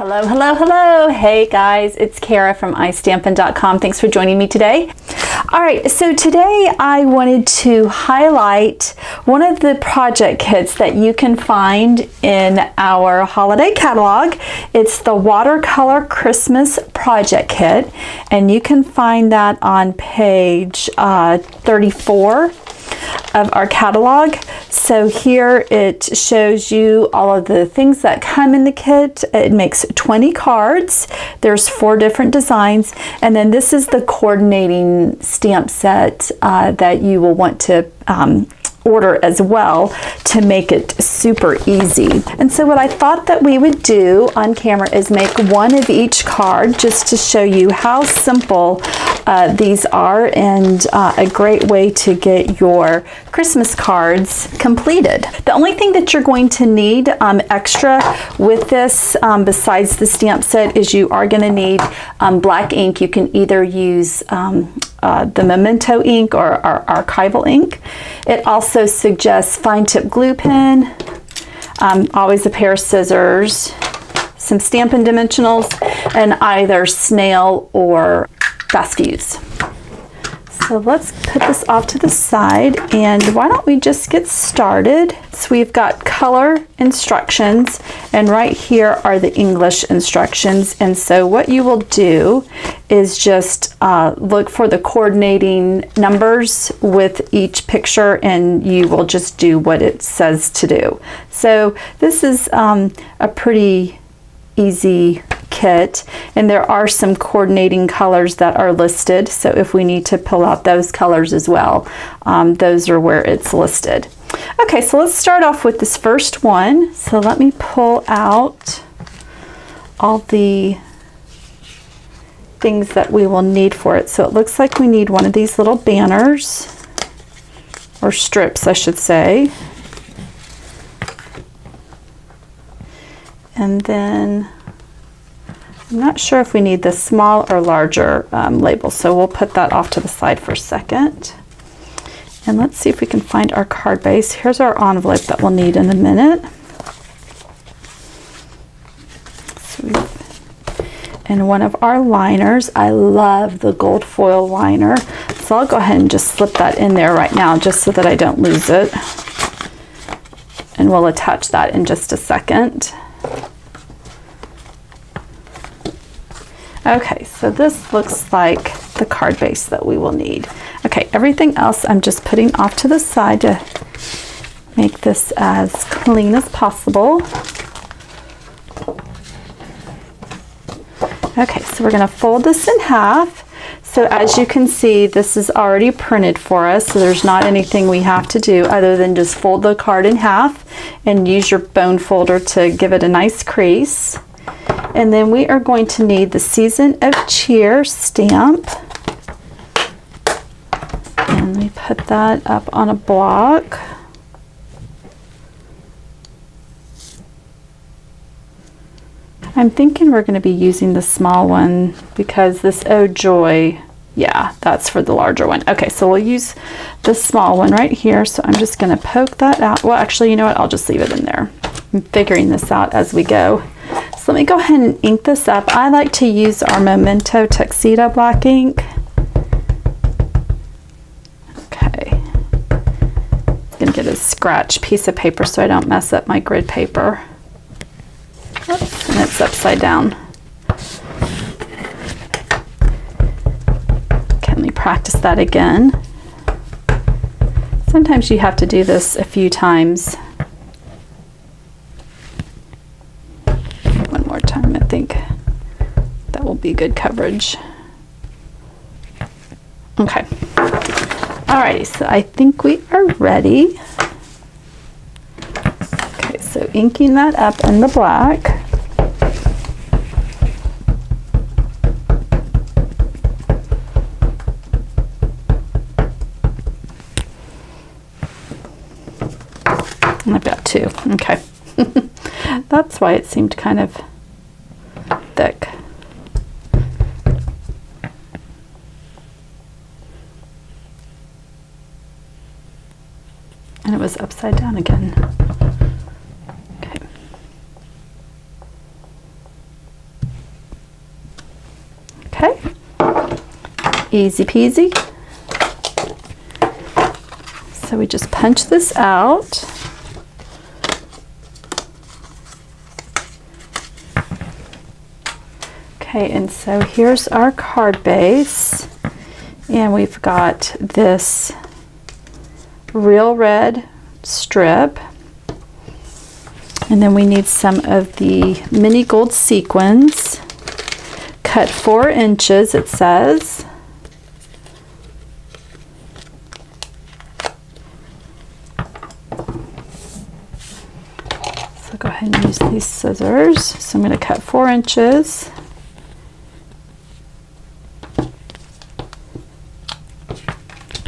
Hello, hello, hello. Hey guys, it's Kara from iStampin.com. Thanks for joining me today. All right, so today I wanted to highlight one of the project kits that you can find in our holiday catalog. It's the Watercolor Christmas Project Kit, and you can find that on page 34 of our catalog. So here it shows you all of the things that come in the kit. It makes 20 cards. There's 4 different designs, and then this is the coordinating stamp set that you will want to order as well to make it super easy. And so what I thought that we would do on camera is make one of each card just to show you how simple these are, and a great way to get your Christmas cards completed. The only thing that you're going to need extra with this besides the stamp set is you are going to need black ink. You can either use the Memento ink or our archival ink. It also suggests fine tip glue pen, always a pair of scissors, some Stampin' Dimensionals, and either snail or fuse. So let's put this off to the side, and why don't we just get started. So we've got color instructions, and right here are the English instructions. And so what you will do is just look for the coordinating numbers with each picture, and you will just do what it says to do. So this is a pretty easy kit, and there are some coordinating colors that are listed, so if we need to pull out those colors as well, those are where it's listed. Okay, so let's start off with this first one. So let me pull out all the things that we will need for it. So it looks like we need one of these little banners, or strips I should say, and then I'm not sure if we need the small or larger label, so we'll put that off to the side for a second. And let's see if we can find our card base. Here's our envelope that we'll need in a minute. And one of our liners. I love the gold foil liner, so I'll go ahead and just slip that in there right now just so that I don't lose it. And we'll attach that in just a second. Okay, so this looks like the card base that we will need. Okay, everything else I'm just putting off to the side to make this as clean as possible. Okay, so we're going to fold this in half. So as you can see, this is already printed for us, so there's not anything we have to do other than just fold the card in half and use your bone folder to give it a nice crease. And then we are going to need the Season of Cheer stamp. And we put that up on a block. I'm thinking we're going to be using the small one because this Oh Joy, yeah, that's for the larger one. Okay, so we'll use the small one right here. So I'm just going to poke that out. Well, actually, you know what? I'll just leave it in there. I'm figuring this out as we go. So let me go ahead and ink this up. I like to use our Memento Tuxedo black ink. Okay. I'm going to get a scratch piece of paper so I don't mess up my grid paper. Oops, and it's upside down. Okay, let me practice that again. Sometimes you have to do this a few times. One more time, I think that will be good coverage. Okay. Alrighty, so I think we are ready. Okay, so inking that up in the black. And I've got 2. Okay. That's why it seemed kind of thick. And it was upside down again. Okay. Okay, easy peasy. So we just punch this out. Okay, and so here's our card base, and we've got this real red strip, and then we need some of the mini gold sequins, cut 4 inches it says. So go ahead and use these scissors. So I'm going to cut 4 inches.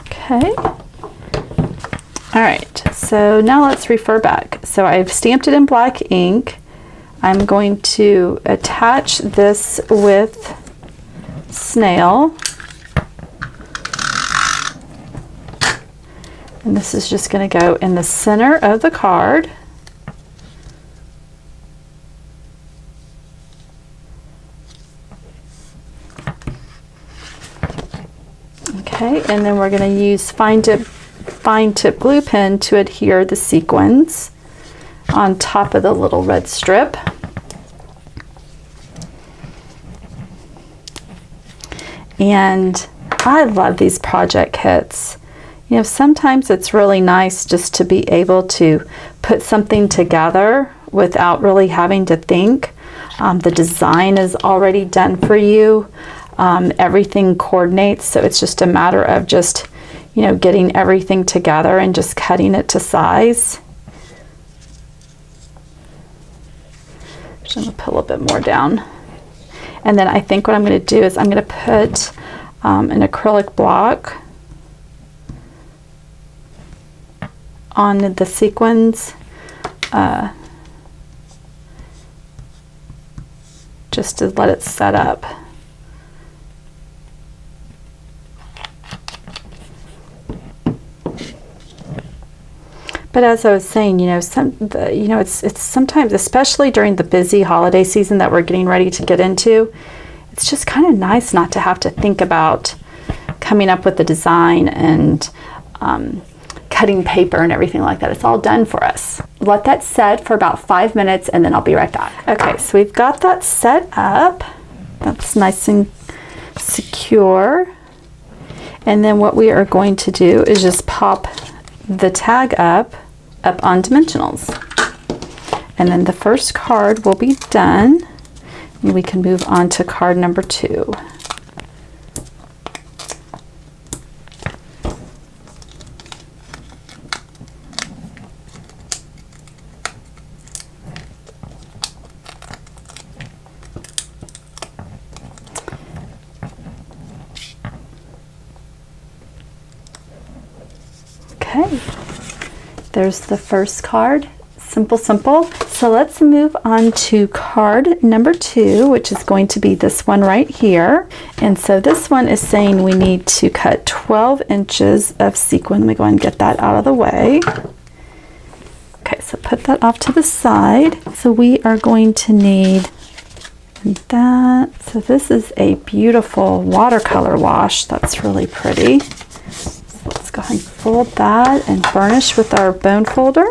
Okay. All right, so now let's refer back. So I've stamped it in black ink. I'm going to attach this with snail. And this is just going to go in the center of the card. Okay, and then we're going to use fine tip glue pen to adhere the sequins on top of the little red strip. And I love these project kits. You know, sometimes it's really nice just to be able to put something together without really having to think. The design is already done for you. Everything coordinates, so it's just a matter of just, you know, getting everything together and just cutting it to size. Just going to put a little bit more down. And then I think what I'm going to do is I'm going to put an acrylic block on the sequins, just to let it set up. But as I was saying, you know, it's sometimes, especially during the busy holiday season that we're getting ready to get into, it's just kind of nice not to have to think about coming up with the design and cutting paper and everything like that. It's all done for us. Let that set for about 5 minutes and then I'll be right back. Okay, so we've got that set up. That's nice and secure. And then what we are going to do is just pop the tag up on dimensionals. And then the first card will be done. And we can move on to card number 2. Okay, there's the first card. Simple, simple. So let's move on to card number 2, which is going to be this one right here. And so this one is saying we need to cut 12 inches of sequin. Let me go ahead and get that out of the way. Okay, so put that off to the side. So we are going to need that. So this is a beautiful watercolor wash. That's really pretty. So let's go ahead and fold that and burnish with our bone folder.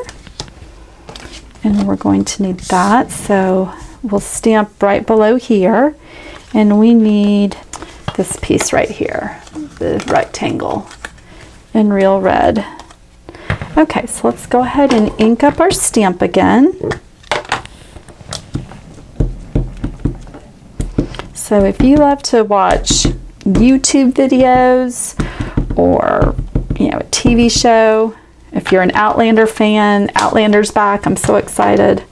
And we're going to need that. So we'll stamp right below here. And we need this piece right here, the rectangle in real red. Okay, so let's go ahead and ink up our stamp again. So if you love to watch YouTube videos or, you know, a TV show, if you're an Outlander fan, Outlander's back. I'm so excited.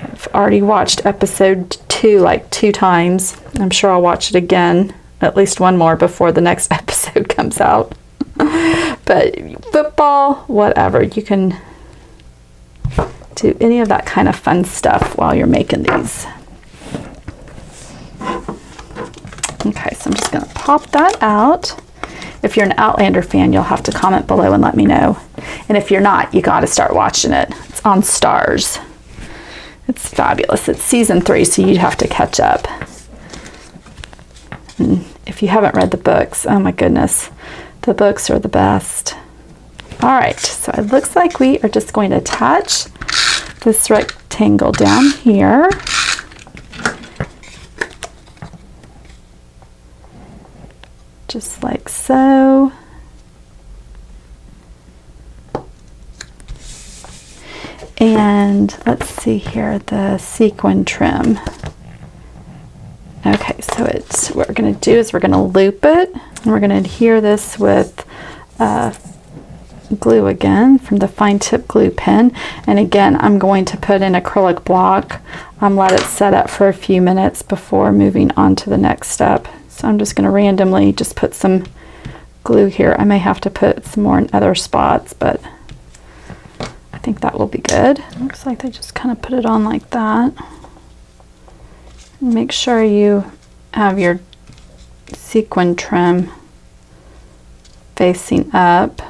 I've already watched episode 2 like 2 times. I'm sure I'll watch it again, at least one more before the next episode comes out. But football, whatever, you can do any of that kind of fun stuff while you're making these. Okay, so I'm just going to pop that out. If you're an Outlander fan, you'll have to comment below and let me know. And if you're not, you got to start watching it. It's on Stars. It's fabulous. It's season 3, so you'd have to catch up. And if you haven't read the books, oh my goodness, the books are the best. All right, so it looks like we are just going to attach this rectangle down here. Just like so. And let's see here, the sequin trim. Okay, so what we're going to do is we're going to loop it, and we're going to adhere this with glue again from the fine tip glue pen. And again, I'm going to put in acrylic block, let it set up for a few minutes before moving on to the next step. So I'm just going to randomly just put some glue here. I may have to put some more in other spots, but I think that will be good. Looks like they just kind of put it on like that. And make sure you have your sequin trim facing up.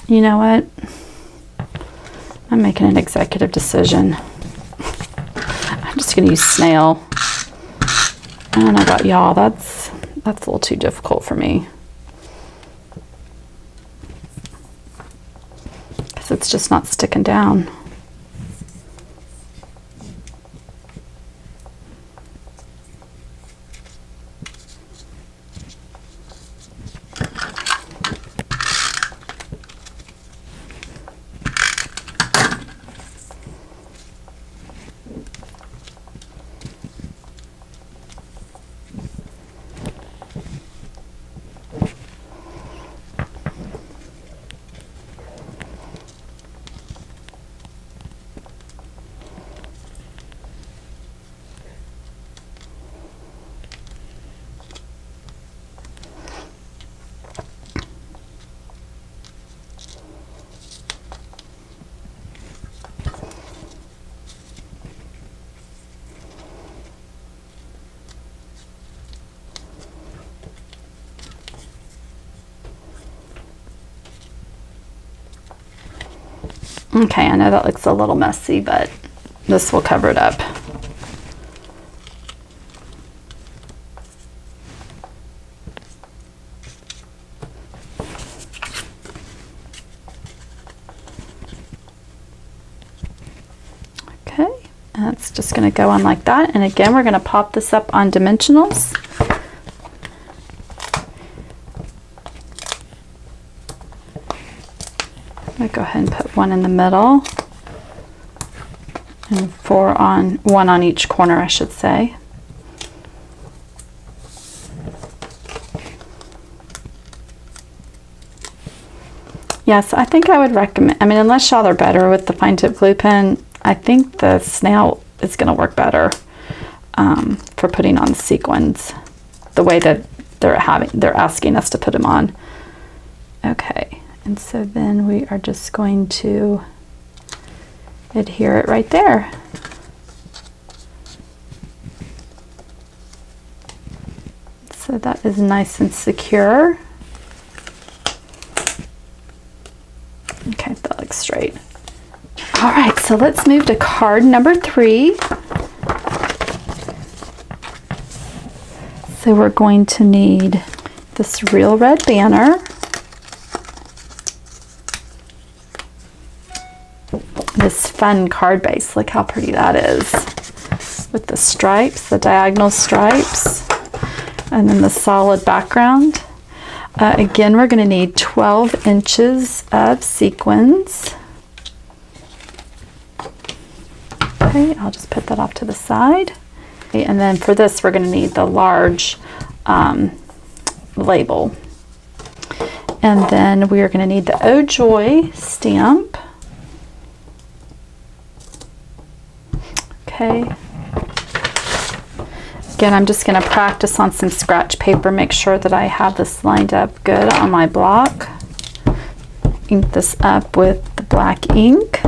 You know what? I'm making an executive decision. I'm just going to use snail. I don't know about y'all. That's a little too difficult for me. Because it's just not sticking down. Okay, I know that looks a little messy, but this will cover it up. Okay, and it's just going to go on like that. And again, we're going to pop this up on dimensionals. I'll go ahead and put one in the middle and one on each corner, I should say. Yes, I think I would recommend, I mean, unless y'all are better with the fine tip glue pen, I think the snail is going to work better for putting on the sequins the way that they're asking us to put them on. Okay. And so then we are just going to adhere it right there. So that is nice and secure. Okay, that looks straight. All right, so let's move to card number 3. So we're going to need this real red banner. This fun card base, look how pretty that is, with the stripes, the diagonal stripes, and then the solid background. Again, we're going to need 12 inches of sequins. Okay, I'll just put that off to the side. Okay, and then for this, we're going to need the large label. And then we are going to need the Oh Joy stamp. Okay. Again, I'm just going to practice on some scratch paper, make sure that I have this lined up good on my block. Ink this up with the black ink.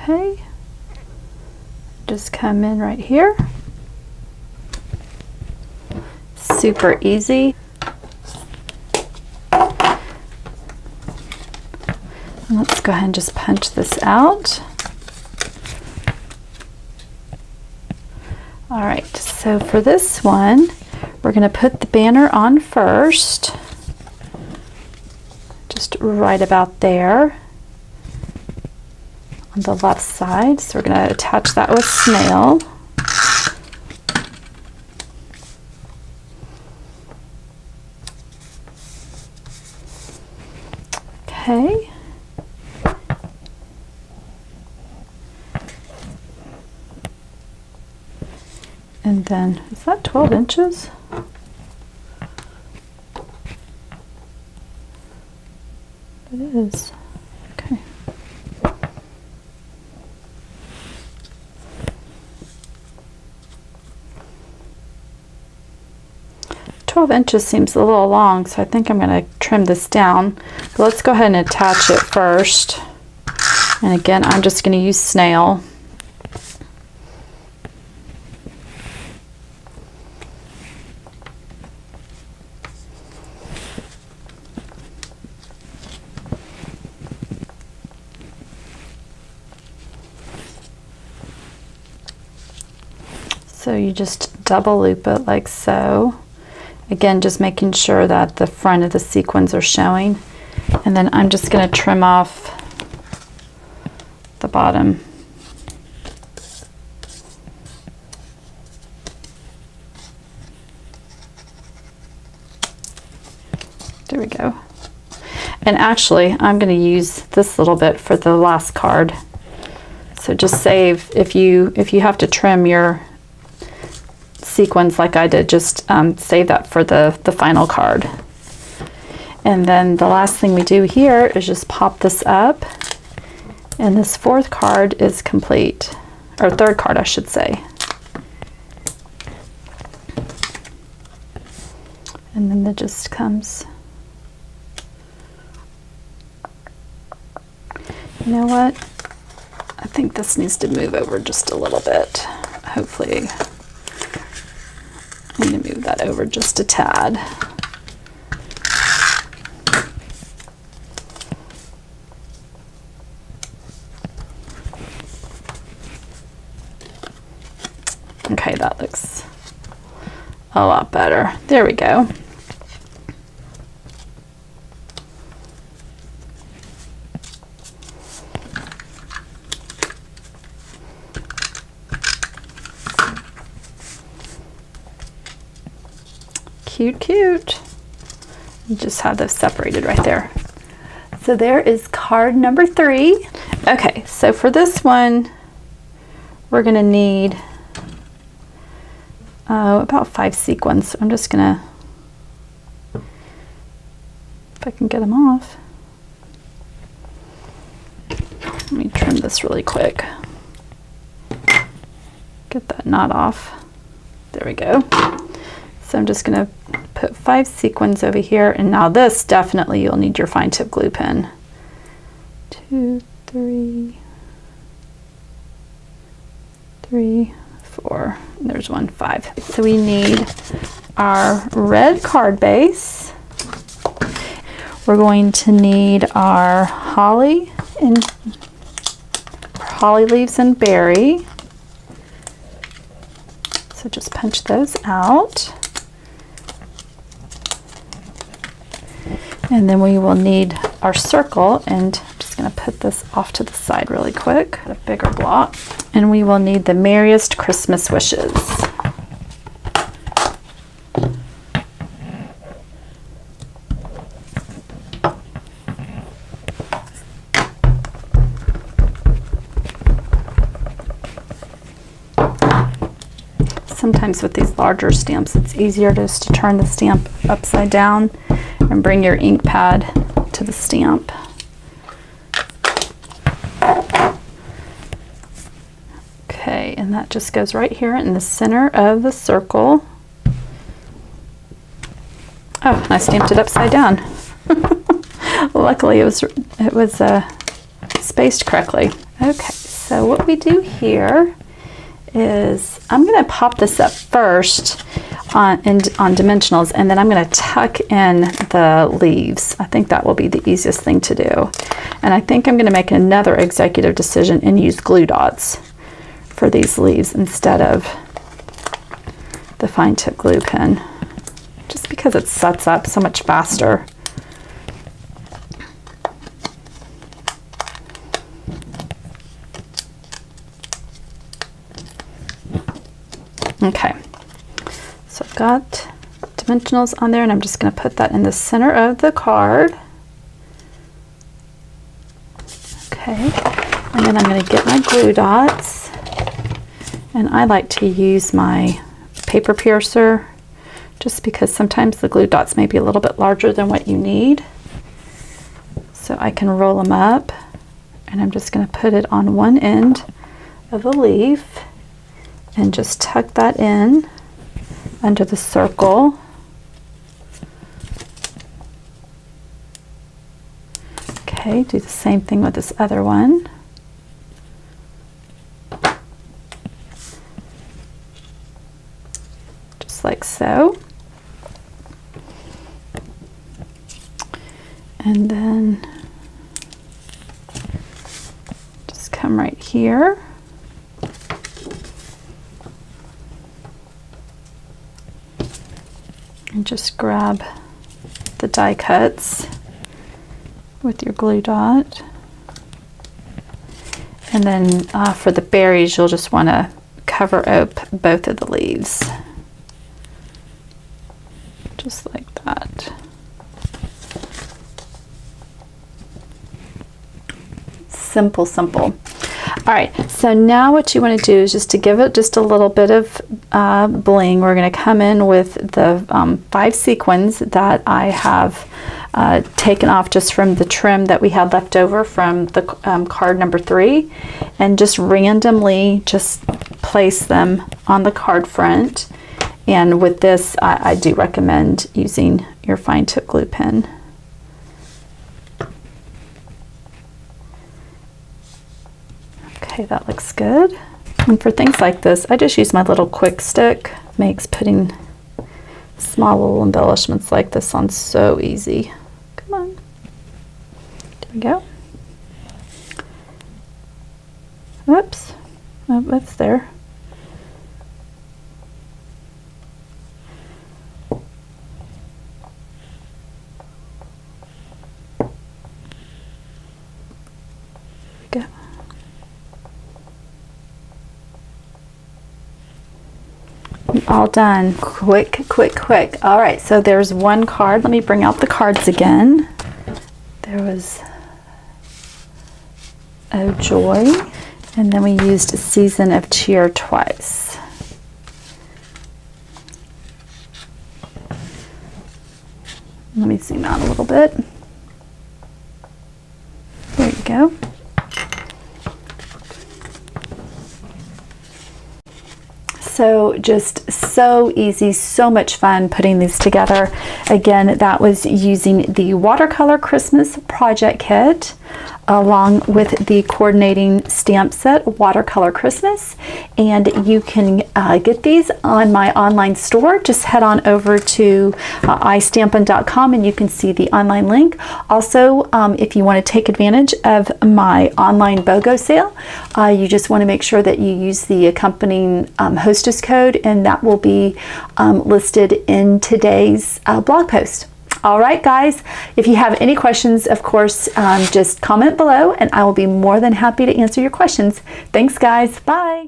Okay, just come in right here. Super easy. Let's go ahead and just punch this out. All right, so for this one, we're going to put the banner on first, just right about there on the left side. So we're going to attach that with snail. Okay. And then, is that 12 inches? It is. Okay. "12 inches seems a little long, so I think I'm going to trim this down. But let's go ahead and attach it first. And again, I'm just going to use snail. So you just double loop it like so. Again, just making sure that the front of the sequins are showing. And then I'm just going to trim off the bottom. There we go. And actually, I'm going to use this little bit for the last card. So just save, if you have to trim your sequins like I did, just save that for the final card. And then the last thing we do here is just pop this up, and this fourth card is complete, or third card I should say. And then it just comes. You know what? I think this needs to move over just a little bit. Hopefully I'm going to move that over just a tad. Okay, that looks a lot better. There we go. Cute, cute. You just have those separated right there. So there is card number 3. Okay, so for this one, we're going to need about 5 sequins. I'm just going to, if I can get them off. Let me trim this really quick. Get that knot off. There we go. So I'm just going to put 5 sequins over here, and now this definitely you'll need your fine tip glue pen. 2, 3, 4, there's 1, 5. So we need our red card base. We're going to need our holly leaves and berry. So just punch those out. And then we will need our circle, and I'm just going to put this off to the side really quick, a bigger block. And we will need the merriest Christmas wishes. Sometimes with these larger stamps, it's easier just to turn the stamp upside down and bring your ink pad to the stamp. Okay, and that just goes right here in the center of the circle. Oh, and I stamped it upside down. Luckily it was spaced correctly. Okay, so what we do here is I'm going to pop this up first on dimensionals, and then I'm going to tuck in the leaves. I think that will be the easiest thing to do. And I think I'm going to make another executive decision and use glue dots for these leaves instead of the fine tip glue pen, just because it sets up so much faster. Okay, so I've got dimensionals on there, and I'm just going to put that in the center of the card. Okay, and then I'm going to get my glue dots, and I like to use my paper piercer just because sometimes the glue dots may be a little bit larger than what you need. So I can roll them up, and I'm just going to put it on one end of the leaf and just tuck that in under the circle. Okay, do the same thing with this other one. Just like so. And then just come right here. And just grab the die cuts with your glue dot. And then for the berries, you'll just want to cover up both of the leaves. Just like that. Simple, simple. All right, so now what you want to do is just to give it just a little bit of bling. We're going to come in with the 5 sequins that I have taken off just from the trim that we had left over from the card number 3, and just randomly just place them on the card front. And with this, I do recommend using your fine tip glue pen. Okay, that looks good. And for things like this, I just use my little quick stick. Makes putting small little embellishments like this on so easy. Come on. There we go. Whoops. Oh, that's there. There we go. All done. Quick, quick, quick. All right, so there's one card. Let me bring out the cards again. There was Oh Joy, and then we used A Season of Cheer twice. Let me zoom out a little bit. There you go. So just so easy, so much fun putting these together. Again, that was using the Watercolor Christmas Project Kit along with the coordinating stamp set, Watercolor Christmas. And you can get these on my online store. Just head on over to istampin.com and you can see the online link. Also, if you want to take advantage of my online BOGO sale, you just want to make sure that you use the accompanying hostess code, and that will be listed in today's blog post. All right, guys, if you have any questions, of course, just comment below and I will be more than happy to answer your questions. Thanks, guys. Bye.